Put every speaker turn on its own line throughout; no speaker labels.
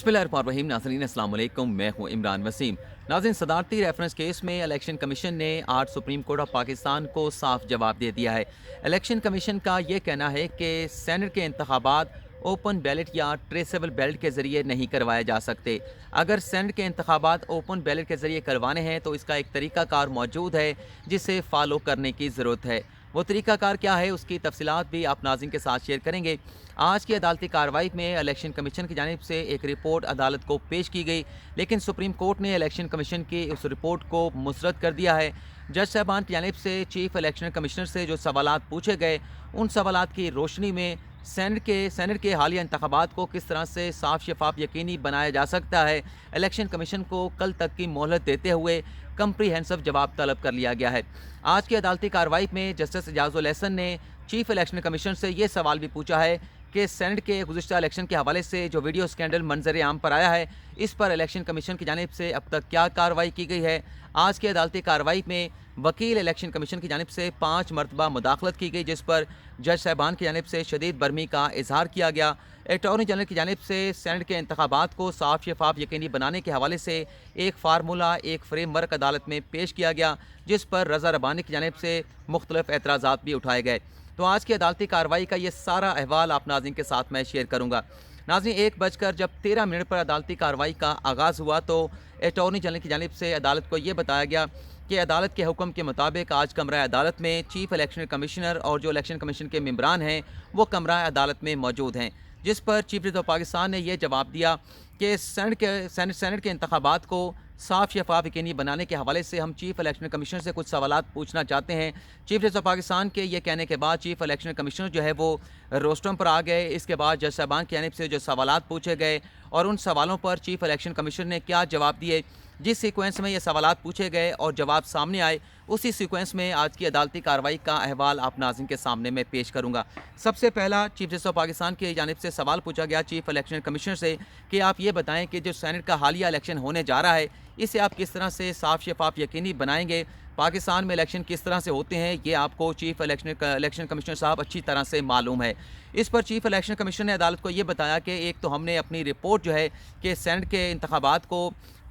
बिस्मिल्लाहिर्रहमानिर्रहीम। नाज़रीन अस्सलाम वालेकुम, मैं हूँ इमरान वसीम। नाज़रीन, सदारती रेफरेंस केस में इलेक्शन कमीशन ने आज सुप्रीम कोर्ट ऑफ पाकिस्तान को साफ जवाब दे दिया है। इलेक्शन कमीशन का ये कहना है कि सेनेट के इंतखाबात ओपन बैलेट या ट्रेसेबल बैलेट के ज़रिए नहीं करवाए जा सकते। अगर सेनेट के इंतखाबात ओपन बैलेट के ज़रिए करवाने हैं तो इसका एक तरीक़ाकार मौजूद है जिसे फ़ॉलो करने की ज़रूरत है। वो तरीक़ाकार क्या है, उसकी तफसीलात भी आप नाज़रीन के साथ शेयर करेंगे। आज की अदालती कार्रवाई में इलेक्शन कमीशन की जानिब से एक रिपोर्ट अदालत को पेश की गई, लेकिन सुप्रीम कोर्ट ने इलेक्शन कमीशन की उस रिपोर्ट को मुस्तरद कर दिया है। जज साहबान की जानिब से चीफ इलेक्शन कमिश्नर से जो सवालात पूछे गए, उन सवालात की रोशनी में सेनेट के हालिया इंतखाबात को किस तरह से साफ शफाफ यकीनी बनाया जा सकता है, इलेक्शन कमीशन को कल तक की मोहलत देते हुए कंप्रीहेंसिव जवाब तलब कर लिया गया है। आज की अदालती कार्रवाई में जस्टिस एजाजुल एहसन ने चीफ इलेक्शन कमीशन से ये सवाल भी पूछा है कि सेनेट के गुज़िश्ता इलेक्शन के हवाले से जो वीडियो स्कैंडल मंजर आम पर आया है, इस पर इलेक्शन कमीशन की जानिब से अब तक क्या कार्रवाई की गई है। आज की अदालती कार्रवाई में वकील इलेक्शन कमीशन की जानिब से 5 मरतबा मुदाखलत की गई, जिस पर जज साहबान की जानिब से शदीद बरमी का इजहार किया गया। अटॉर्नी जनरल की जानिब से सेनेट के इंतखाबात को साफ शफाफ यकीनी बनाने के हवाले से एक फार्मूला, एक फ्रेमवर्क अदालत में पेश किया गया, जिस पर रज़ा रबानी की जानिब से मुख्तलिफ एतराज़ात भी उठाए गए। तो आज की अदालती कार्रवाई का ये सारा अहवाल आप नाज़रीन के साथ मैं शेयर करूँगा। नाज़रीन, 1:13 पर अदालती कार्रवाई का आगाज़ हुआ तो अटॉर्नी जनरल की जानिब से अदालत को ये बताया गया कि अदालत के हुक्म के मुताबिक आज कमरा अदालत में चीफ इलेक्शन कमिश्नर और जो इलेक्शन कमीशन के मेंबरान हैं वो कमरा अदालत में मौजूद हैं, जिस पर चीफ जस्टिस ऑफ पाकिस्तान ने यह जवाब दिया कि सेनेट के इंतखाबात को साफ शफाफ यकीनी बनाने के हवाले से हम चीफ इलेक्शन कमिश्नर से कुछ सवालात पूछना चाहते हैं। चीफ जस्टिस ऑफ पाकिस्तान के ये कहने के बाद चीफ इलेक्शन कमिश्नर जो है वो रोस्टम पर आ गए। इसके बाद जज साहबान की जानिब से जो सवालात पूछे गए और उन सवालों पर चीफ इलेक्शन कमिश्नर ने क्या जवाब दिए, जिस सीक्वेंस में ये सवालात पूछे गए और जवाब सामने आए, उसी सीक्वेंस में आज की अदालती कार्रवाई का अहवाल आप नाज़रीन के सामने मैं पेश करूँगा। सबसे पहला चीफ जस्टिस ऑफ पाकिस्तान की जानिब से सवाल पूछा गया चीफ इलेक्शन कमिश्नर से कि आप ये बताएं कि जो सेनेट का हालिया इलेक्शन होने जा रहा है, इसे आप किस तरह से साफ शफाफ यकीनी बनाएंगे। पाकिस्तान में इलेक्शन किस तरह से होते हैं ये आपको चीफ इलेक्शन कमिश्नर साहब अच्छी तरह से मालूम है। इस पर चीफ इलेक्शन कमिश्नर ने अदालत को ये बताया कि एक तो हमने अपनी रिपोर्ट जो है कि सेनेट के इंतखाबात को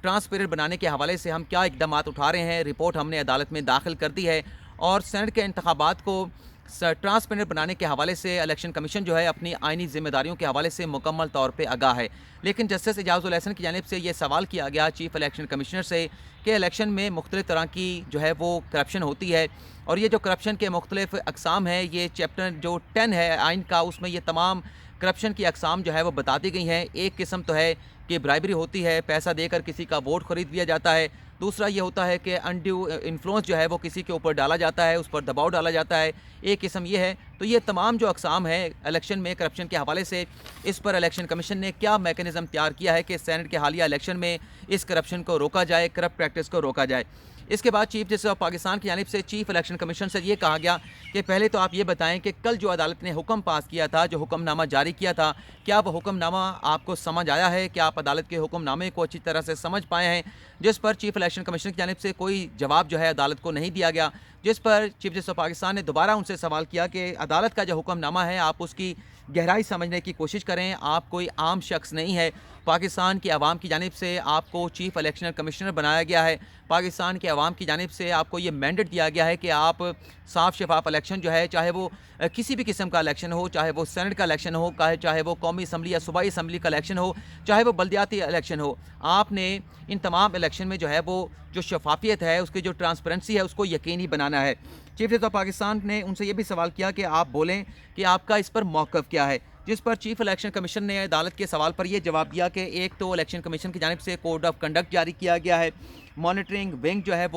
ट्रांसपेरेंट बनाने के हवाले से हम क्या इकदाम उठा रहे हैं, रिपोर्ट हमने अदालत में दाखिल कर दी है और सेनेट के इंतखाबात को ट्रांसपेरेंट बनाने के हवाले से इलेक्शन कमीशन जो है अपनी आइनी जिम्मेदारियों के हवाले से मुकम्मल तौर पे आगाह है। लेकिन जस्टिस एजाजुल एहसन की जानिब से ये सवाल किया गया चीफ इलेक्शन कमिश्नर से कि इलेक्शन में मुख्तलिफ तरह की जो है वो करप्शन होती है और ये जो करप्शन के मुख्तलिफ अकसाम है, ये चैप्टर जो 10 है आइन का, उसमें ये तमाम करप्शन की अकसाम जो है वो बता दी गई हैं। एक किस्म तो है कि ब्राइबरी होती है, पैसा देकर किसी का वोट खरीद लिया जाता है। दूसरा ये होता है कि अनड्यू इन्फ्लुएंस जो है वो किसी के ऊपर डाला जाता है, उस पर दबाव डाला जाता है। एक किस्म ये है। तो ये तमाम जो अकसाम है इलेक्शन में करप्शन के हवाले से, इस पर इलेक्शन कमीशन ने क्या मैकेनिज़्म तैयार किया है कि सेनेट के हालिया इलेक्शन में इस करप्शन को रोका जाए, करप्ट प्रैक्टिस को रोका जाए। इसके बाद चीफ जस्टिस ऑफ पाकिस्तान की जानिब से चीफ इलेक्शन कमीशन से ये कहा गया कि पहले तो आप ये बताएं कि कल जो अदालत ने हुक्म पास किया था, जो हुक्मनामा जारी किया था, क्या वह हुक्मनामा आपको समझ आया है? क्या आप अदालत के हुक्मनामे को अच्छी तरह से समझ पाए हैं? जिस पर चीफ इलेक्शन कमीशन की जानिब से कोई जवाब जो है अदालत को नहीं दिया गया, जिस पर चीफ जस्टिस ऑफ पाकिस्तान ने दोबारा उनसे सवाल किया कि अदालत का जो हुक्मनामा है आप उसकी गहराई समझने की कोशिश करें। आप कोई आम शख्स नहीं है, पाकिस्तान की आवाम की जानिब से आपको चीफ इलेक्शन कमिश्नर बनाया गया है। पाकिस्तान की आवाम की जानिब से आपको ये मैंडेट दिया गया है कि आप साफ शफाफ इलेक्शन जो है, चाहे वो किसी भी किस्म का इलेक्शन हो, चाहे वो सेनेट का इलेक्शन हो, चाहे वो कौमी असम्बली या सूबाई असम्बली का इलेक्शन हो, चाहे वो बल्दियाती इलेक्शन हो, आपने इन तमाम इलेक्शन में जो है वो जो शफाफियत है, उसकी जो ट्रांसपेरेंसी है, उसको यकीनी बनाना है। चीफ जस्टिस ऑफ पाकिस्तान ने उनसे ये भी सवाल किया कि आप बोलें कि आपका इस पर मौक़िफ़ क्या है, जिस पर चीफ इलेक्शन कमीशन ने अदालत के सवाल पर यह जवाब दिया कि एक तो इलेक्शन कमीशन की जानिब से कोड ऑफ कंडक्ट जारी किया गया है, मॉनिटरिंग विंग जो है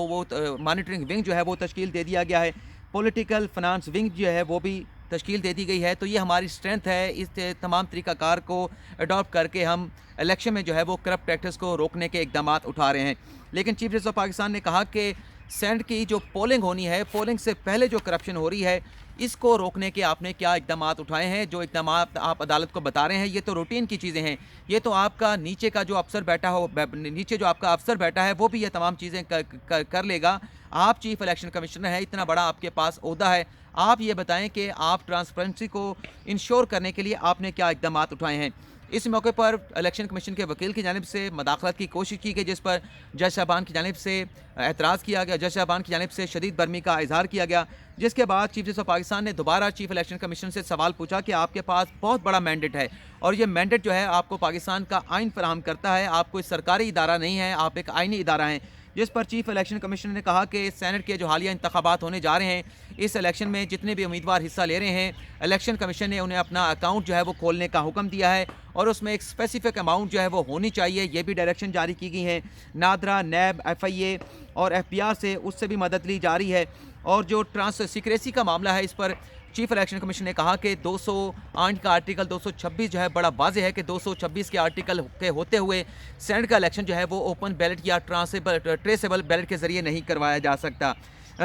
मॉनिटरिंग विंग जो है वो तश्कील दे दिया गया है, पॉलिटिकल फाइनेंस विंग जो है वो भी तश्कील दे दी गई है। तो ये हमारी स्ट्रेंथ है, इस तमाम तरीक़ाकार को अडॉप्ट करके हम इलेक्शन में जो है वो करप्ट प्रैक्टिस को रोकने के इकदाम उठा रहे हैं। लेकिन चीफ जस्टिस ऑफ पाकिस्तान ने कहा कि सेनेट की जो पोलिंग होनी है, पोलिंग से पहले जो करप्शन हो रही है, इसको रोकने के आपने क्या इकदाम उठाए हैं? जो इकदाम आप अदालत को बता रहे हैं ये तो रूटीन की चीज़ें हैं। ये तो आपका नीचे का जो अफसर बैठा हो, नीचे जो आपका अफसर बैठा है वो भी ये तमाम चीज़ें कर लेगा। आप चीफ इलेक्शन कमिश्नर हैं, इतना बड़ा आपके पास ओहदा है, आप ये बताएं कि आप ट्रांसपेरेंसी को इंश्योर करने के लिए आपने क्या इकदाम उठाए हैं। इस मौके पर इलेक्शन कमीशन के वकील की जानिब से मदाखलत की कोशिश की गई, जिस पर जज साहबान की जानिब से एतराज़ किया गया। जज साहबान की जानिब से शदीद बरमी का इजहार किया गया, जिसके बाद चीफ जस्टिस ऑफ पाकिस्तान ने दोबारा चीफ इलेक्शन कमीशन से सवाल पूछा कि आपके पास बहुत बड़ा मैंडेट है और ये मैंडेट जो है आपको पाकिस्तान का आइन फराहम करता है, आप कोई सरकारी इदारा नहीं है, आप एक आइनी इदारा हैं। जिस पर चीफ इलेक्शन कमीशन ने कहा कि सेनेट के जो हालिया इंतखाबात होने जा रहे हैं, इस इलेक्शन में जितने भी उम्मीदवार हिस्सा ले रहे हैं, इलेक्शन कमीशन ने उन्हें अपना अकाउंट जो है वो खोलने का हुक्म दिया है और उसमें एक स्पेसिफिक अमाउंट जो है वो होनी चाहिए। ये भी डायरेक्शन जारी की गई है। नादरा, नैब, FIA और FBR से उससे भी मदद ली जा रही है। और जो सीक्रेसी का मामला है, इस पर चीफ इलेक्शन कमीशन ने कहा कि 208 का आर्टिकल 226 जो है बड़ा वाज़ेह है कि 226 के आर्टिकल के होते हुए सेनेट का इलेक्शन जो है वो ओपन बैलेट या ट्रेसेबल बैलेट के ज़रिए नहीं करवाया जा सकता।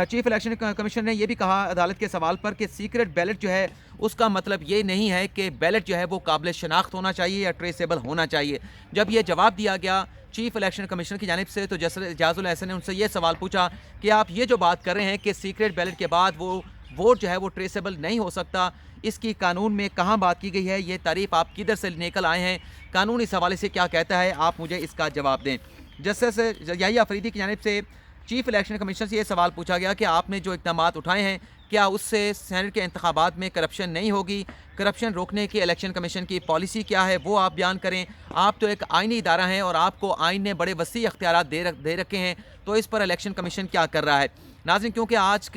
चीफ इलेक्शन कमीशन ने यह भी कहा अदालत के सवाल पर कि सीक्रेट बैलेट जो है उसका मतलब ये नहीं है कि बैलेट जो है वो काबिल शनाख्त होना चाहिए या ट्रेसेबल होना चाहिए। जब ये जवाब दिया गया चीफ इलेक्शन कमीशन की जानिब से, तो जस्टिस एजाजुल एहसन ने उनसे ये सवाल पूछा कि आप ये जो बात कर रहे हैं कि सीक्रेट बैलेट के बाद वो वोट जो है वो ट्रेसेबल नहीं हो सकता, इसकी कानून में कहाँ बात की गई है, ये तारीफ आप किधर से निकल आए हैं, कानून इस हवाले से क्या कहता है, आप मुझे इसका जवाब दें। जस्टिस याहिया अफरीदी की जानिब से चीफ इलेक्शन कमीशन से ये सवाल पूछा गया कि आपने जो इक़दाम उठाए हैं क्या उससे सेनेट के इंतखाबात में करप्शन नहीं होगी, करप्शन रोकने की इलेक्शन कमीशन की पॉलिसी क्या है वो आप बयान करें। आप तो एक आइनी इदारा हैं और आपको आइन ने बड़े वसी अख्तियारात दे रखे हैं, तो इस पर इलेक्शन कमीशन क्या कर रहा है। नाज़रीन, क्योंकि आज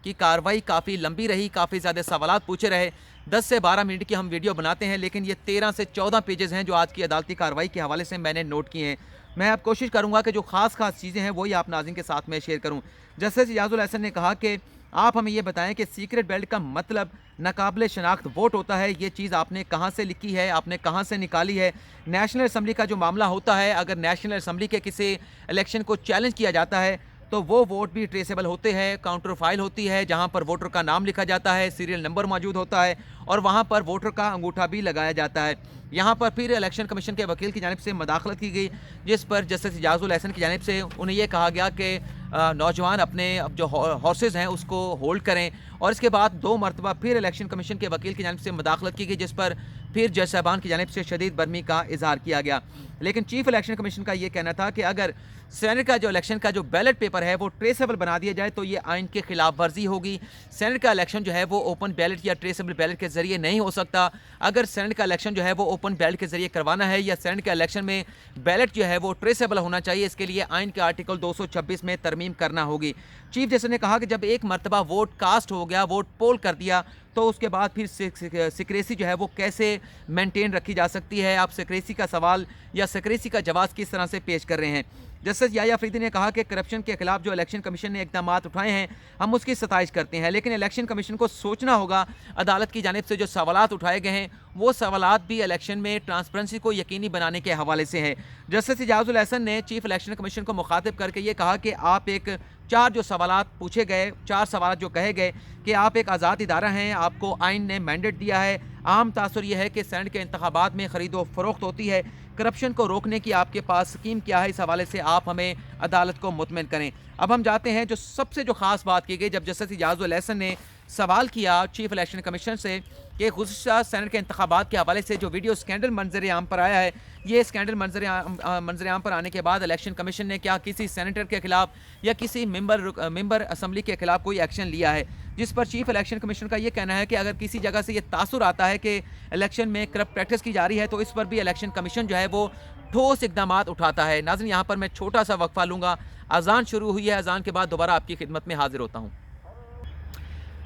की कार्रवाई काफ़ी लंबी रही, काफ़ी ज़्यादा सवालात पूछे रहे, 10 से 12 मिनट की हम वीडियो बनाते हैं, लेकिन ये 13 से 14 पेजेस हैं जो आज की अदालती कार्रवाई के हवाले से मैंने नोट किए हैं। मैं अब कोशिश करूंगा कि जो खास चीज़ें हैं वही आप नाज़रीन के साथ में शेयर करूं। जस्टिस एजाजुल एहसन ने कहा कि आप हमें ये बताएं कि सीक्रेट बैलेट का मतलब नाकाबिल शनाख्त वोट होता है, ये चीज़ आपने कहाँ से लिखी है, आपने कहाँ से निकाली है। नेशनल असम्बली का जो मामला होता है, अगर नेशनल असम्बली के किसी इलेक्शन को चैलेंज किया जाता है तो वो वोट भी ट्रेसेबल होते हैं, काउंटर फाइल होती है जहां पर वोटर का नाम लिखा जाता है, सीरियल नंबर मौजूद होता है और वहां पर वोटर का अंगूठा भी लगाया जाता है। यहां पर फिर इलेक्शन कमीशन के वकील की जानिब से मदाखलत की गई, जिस पर जस्टिस एजाजुल एहसन की जानिब से उन्हें यह कहा गया कि नौजवान अपने जो हॉर्सेज हैं उसको होल्ड करें, और इसके बाद 2 मरतबा फिर इलेक्शन कमीशन के वकील की जानिब से मदाखलत की गई, जिस पर फिर जज साहबान की जानिब से शदीद बरमी का इजहार किया गया। लेकिन चीफ इलेक्शन कमीशन का ये कहना था कि अगर सेनेट का जो इलेक्शन का जो बैलेट पेपर है वो ट्रेसेबल बना दिया जाए तो ये आइन के खिलाफ वर्जी होगी। सेनेट का इलेक्शन जो है वो ओपन बैलेट या ट्रेसेबल बैलेट के जरिए नहीं हो सकता। अगर सेनेट का इलेक्शन जो है वो ओपन बैलेट के जरिए करवाना है या सेनेट का इलेक्शन में बैलेट जो है वो ट्रेसेबल होना चाहिए, इसके लिए आइन के आर्टिकल 226 में तरमीम करना होगी। चीफ जस्टिस ने कहा कि जब एक मरतबा वोट कास्ट हो गया, वोट पोल कर दिया, तो उसके बाद फिर सिक्रेसी जो है वो कैसे मेंटेन रखी जा सकती है। आप सिक्रेसी का सवाल या सिक्रेसी का जवाब किस तरह से पेश कर रहे हैं। जस्टिस याहिया अफरीदी ने कहा कि करप्शन के खिलाफ जो इलेक्शन कमीशन ने इक़दाम उठाए हैं हम उसकी सताइश करते हैं, लेकिन इलेक्शन कमीशन को सोचना होगा अदालत की जानिब से जो सवालात उठाए गए हैं वो सवालात भी इलेक्शन में ट्रांसपेरेंसी को यकीनी बनाने के हवाले से हैं। जस्टिस एजाजुल एहसन ने चीफ इलेक्शन कमीशन को मुखातिब करके ये कहा कि आप एक 4 जो सवालात पूछे गए, 4 सवाल जो कहे गए कि आप एक आज़ाद इदारा हैं, आपको आइन ने मैंडेट दिया है, आम तासुर यह है कि सेनेट के इंतखाबात में ख़रीदो फरोख्त होती है, करप्शन को रोकने की आपके पास स्कीम क्या है, इस हवाले से आप हमें अदालत को मुतमिन करें। अब हम जाते हैं जो सबसे जो ख़ास बात की गई, जब जस्टिस एजाजुल एहसन ने सवाल किया चीफ इलेक्शन कमीशन से कि गुज़श्ता सेनेट के इंतखाबात के हवाले से जो वीडियो स्कैंडल मंजर आम पर आया है, ये स्कैंडल मंजर आम पर आने के बाद इलेक्शन कमीशन ने क्या किसी सेनेटर के खिलाफ या किसी मेंबर असम्बली के खिलाफ कोई एक्शन लिया है, जिस पर चीफ इलेक्शन कमीशन का ये कहना है कि अगर किसी जगह से ये तासुर आता है कि इलेक्शन में करप्ट प्रैक्टिस की जा रही है तो इस पर भी इलेक्शन कमीशन जो है वो ठोस इकदाम उठाता है। नाज़रीन, यहाँ पर मैं छोटा सा वक्फा लूँगा, अजान शुरू हुई है, अजान के बाद दोबारा आपकी खिदमत में हाजिर होता हूँ।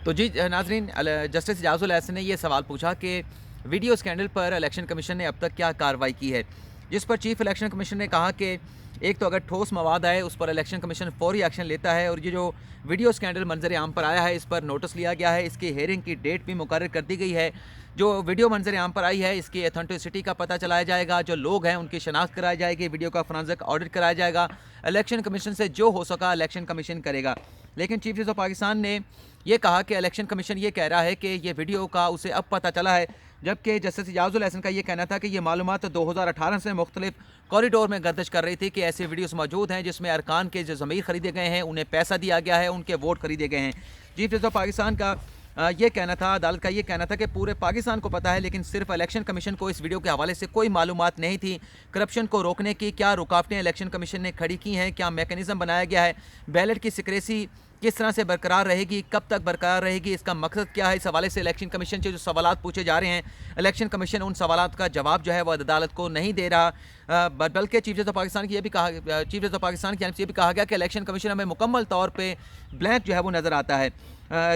तो जी नाज़रीन, जस्टिस एजाजुल एहसन ने यह सवाल पूछा कि वीडियो स्कैंडल पर इलेक्शन कमीशन ने अब तक क्या कार्रवाई की है, जिस पर चीफ इलेक्शन कमीशन ने कहा कि एक तो अगर ठोस मवाद आए उस पर इलेक्शन कमीशन फौरी एक्शन लेता है, और ये जो वीडियो स्कैंडल मंजर आम पर आया है इस पर नोटिस लिया गया है, इसकी हेयरिंग की डेट भी मुकर्रर कर दी गई है। जो वीडियो मंजर आम पर आई है इसकी एथेंटिसिटी का पता चलाया जाएगा, जो लोग हैं उनकी शनाख्त कराई जाएगी, वीडियो का फोरेंसिक ऑडिट कराया जाएगा, इलेक्शन कमीशन से जो हो सका इलेक्शन कमीशन करेगा। लेकिन चीफ जस्टिस ऑफ पाकिस्तान ने यह कहा कि इलेक्शन कमीशन ये कह रहा है कि ये वीडियो का उसे अब पता चला है, जबकि जस्टिस एजाजुल एहसन का ये कहना था कि ये मालूमात 2018 से मुख्तलिफ कॉरिडोर में गर्दिश कर रही थी कि ऐसे वीडियोस मौजूद हैं जिसमें अरकान के जो ज़मीर खरीदे गए हैं, उन्हें पैसा दिया गया है, उनके वोट खरीदे गए हैं। चीफ जस्टिस ऑफ पाकिस्तान का ये कहना था, अदालत का ये कहना था कि पूरे पाकिस्तान को पता है, लेकिन सिर्फ इलेक्शन कमीशन को इस वीडियो के हवाले से कोई मालूमात नहीं थी। करप्शन को रोकने की क्या रुकावटें इलेक्शन कमीशन ने खड़ी की हैं, क्या मैकेनिज़्म बनाया गया है, बैलेट की सिक्रेसी किस तरह से बरकरार रहेगी, कब तक बरकरार रहेगी, इसका मकसद क्या है, इस हवाले से इलेक्शन कमीशन से जो सवालात पूछे जा रहे हैं, इलेक्शन कमीशन उन सवालात का जवाब जो है वो अदालत को नहीं दे रहा। बल्कि चीफ जस्टिस ऑफ पाकिस्तान की ये भी कहा, चीफ जस्टिस ऑफ पाकिस्तान की जानिब से ये भी कहा गया कि इलेक्शन कमीशन हमें मुकम्मल तौर पर ब्लैंक जो है वो नज़र आता है।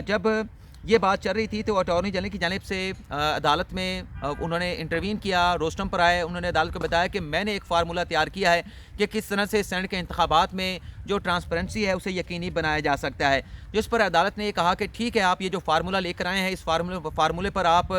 जब ये बात चल रही थी तो अटॉर्नी जनरल की जानिब से अदालत में उन्होंने इंटरवीन किया, रोस्टम पर आए, उन्होंने अदालत को बताया कि मैंने एक फार्मूला तैयार किया है कि किस तरह से सेनेट के इंतखाबात में जो ट्रांसपेरेंसी है उसे यकीनी बनाया जा सकता है। जिस पर अदालत ने ये कहा कि ठीक है, आप ये जो फार्मूला लेकर आए हैं, इस फार्मूले पर आप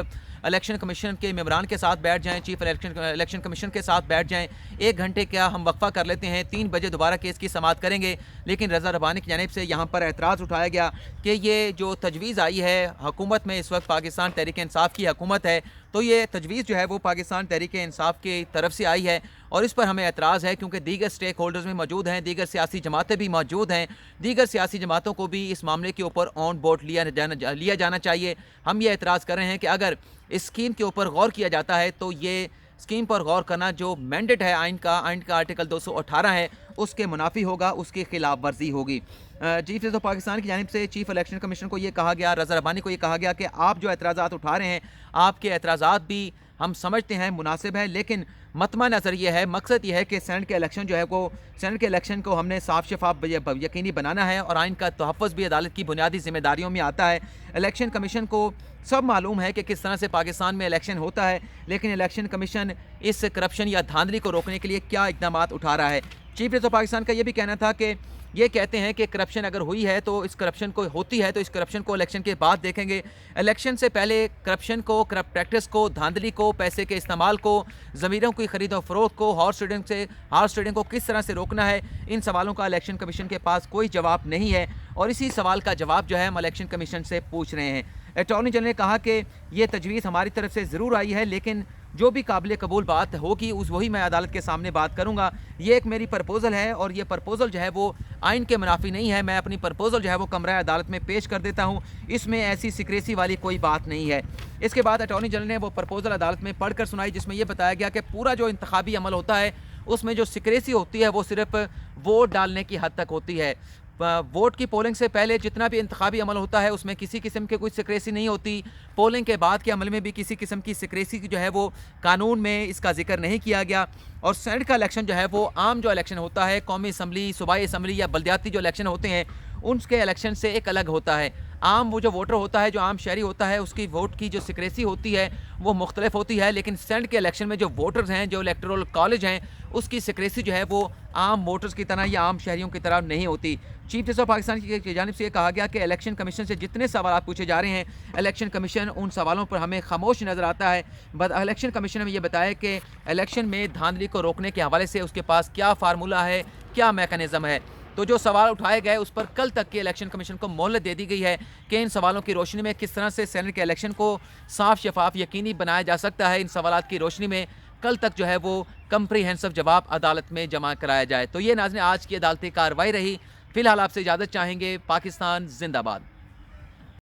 इलेक्शन कमीशन के मेंबरान के साथ बैठ जाएं, चीफ इलेक्शन कमीशन के साथ बैठ जाएं, 1 घंटे क्या हम वक्फा कर लेते हैं, 3 बजे दोबारा केस की समाअत करेंगे। लेकिन रज़ा रब्बानी की जानिब से यहाँ पर एतराज़ उठाया गया कि ये जो तजवीज़ आई है हुकूमत में, इस वक्त पाकिस्तान तहरीक इंसाफ की हुकूमत है, तो ये तजवीज़ जो है वो पाकिस्तान तहरीक इंसाफ की तरफ से आई है और इस पर हमें एतराज़ है, क्योंकि दीगर स्टेक होल्डर्स भी मौजूद हैं, दीगर सियासी जमातें भी मौजूद हैं, दीगर सियासी जमातों को भी इस मामले के ऊपर ऑन बोर्ड लिया जाना चाहिए। हम ये एतराज़ कर रहे हैं कि अगर इस स्कीम के ऊपर गौर किया जाता है तो ये स्कीम पर गौर करना जो मैंडेट है आइन का आर्टिकल 218 है, उसके मुनाफी होगा, उसकी खिलाफ वर्जी होगी। चीफ जस्टिस ऑफ पाकिस्तान की जानिब से चीफ इलेक्शन कमीशन को ये कहा गया, रज़ा रब्बानी को ये कहा गया कि आप जो एतराज़ात उठा रहे हैं, आपके एतराज़ात भी हम समझते हैं मुनासिब है, लेकिन मतमा नज़र ये है, मकसद ये है कि सेनेट के इलेक्शन जो है वो, सेनेट के इलेक्शन को हमने साफ शफाफ यकीनी बनाना है और आइन का तहफ़्फ़ुज़ भी अदालत की बुनियादी जिम्मेदारियों में आता है। इलेक्शन कमीशन को सब मालूम है कि किस तरह से पाकिस्तान में इलेक्शन होता है, लेकिन इलेक्शन कमीशन इस करप्शन या धांधली को रोकने के लिए क्या इक़दाम उठा रहा है। चीफ जस्टिस ऑफ पाकिस्तान का ये भी कहना था कि ये कहते हैं कि करप्शन अगर हुई है तो इस करप्शन को होती है तो इस करप्शन को इलेक्शन के बाद देखेंगे। इलेक्शन से पहले करप्शन को, करप्ट प्रैक्टिस को, धांधली को, पैसे के इस्तेमाल को, ज़मीरों की खरीदो फरोख्त को, हॉर्स ट्रेडिंग को किस तरह से रोकना है, इन सवालों का इलेक्शन कमीशन के पास कोई जवाब नहीं है और इसी सवाल का जवाब जो है हम इलेक्शन कमीशन से पूछ रहे हैं। अटॉर्नी जनरल ने कहा कि ये तजवीज़ हमारी तरफ से ज़रूर आई है, लेकिन जो भी काबिल कबूल बात होगी वही मैं अदालत के सामने बात करूंगा। ये एक मेरी प्रपोज़ल है और ये प्रपोज़ल जो है वो आइन के मुनाफी नहीं है। मैं अपनी प्रपोज़ल जो है वो कमरा अदालत में पेश कर देता हूँ, इसमें ऐसी सिक्रेसी वाली कोई बात नहीं है। इसके बाद अटॉर्नी जनरल ने वो प्रपोज़ल अदालत में पढ़ कर सुनाई, जिसमें यह बताया गया कि पूरा जो इंतखाबी अमल होता है उसमें जो सिक्रेसी होती है वो सिर्फ वोट डालने की हद तक होती है। वोट की पोलिंग से पहले जितना भी इंतखाबी अमल होता है उसमें किसी किस्म की कोई सिक्रेसी नहीं होती। पोलिंग के बाद के अमल में भी किसी किस्म की सिक्रेसी जो है वो कानून में इसका जिक्र नहीं किया गया। और सेनेट का इलेक्शन जो है वो आम जो इलेक्शन होता है, कौमी असम्बली, सूबाई असम्बली या बल्दियाती जो इलेक्शन होते हैं उनके इलेक्शन से एक अलग होता है। आम वो जो वोटर होता है, जो आम शहरी होता है, उसकी वोट की जो सिक्रेसी होती है वो मुख्तलिफ होती है, लेकिन सेनेट के इलेक्शन में जो वोटर्स हैं, जो इलेक्टोरल कॉलेज हैं, उसकी सिक्रेसी जो है वो आम वोटर्स की तरह या आम शहरियों की तरह नहीं होती। चीफ जस्टिस ऑफ पाकिस्तान की जानिब से ये कहा गया कि इलेक्शन कमीशन से जितने सवाल पूछे जा रहे हैं, इलेक्शन कमीशन उन सवालों पर हमें खामोश नज़र आता है। बट इलेक्शन कमीशन ने यह बताया कि इलेक्शन में धांधली को रोकने के हवाले से उसके पास क्या फार्मूला है, क्या मैकेनिज़्म है। तो जो सवाल उठाए गए उस पर कल तक के इलेक्शन कमीशन को मोहलत दे दी गई है कि इन सवालों की रोशनी में किस तरह से सेनेट के इलेक्शन को साफ शफाफ यकीनी बनाया जा सकता है। इन सवालात की रोशनी में कल तक जो है वो कंप्रीहेंसिव जवाब अदालत में जमा कराया जाए। तो ये नाज़रीन आज की अदालती कार्रवाई रही। फ़िलहाल आपसे इजाज़त चाहेंगे। पाकिस्तान जिंदाबाद।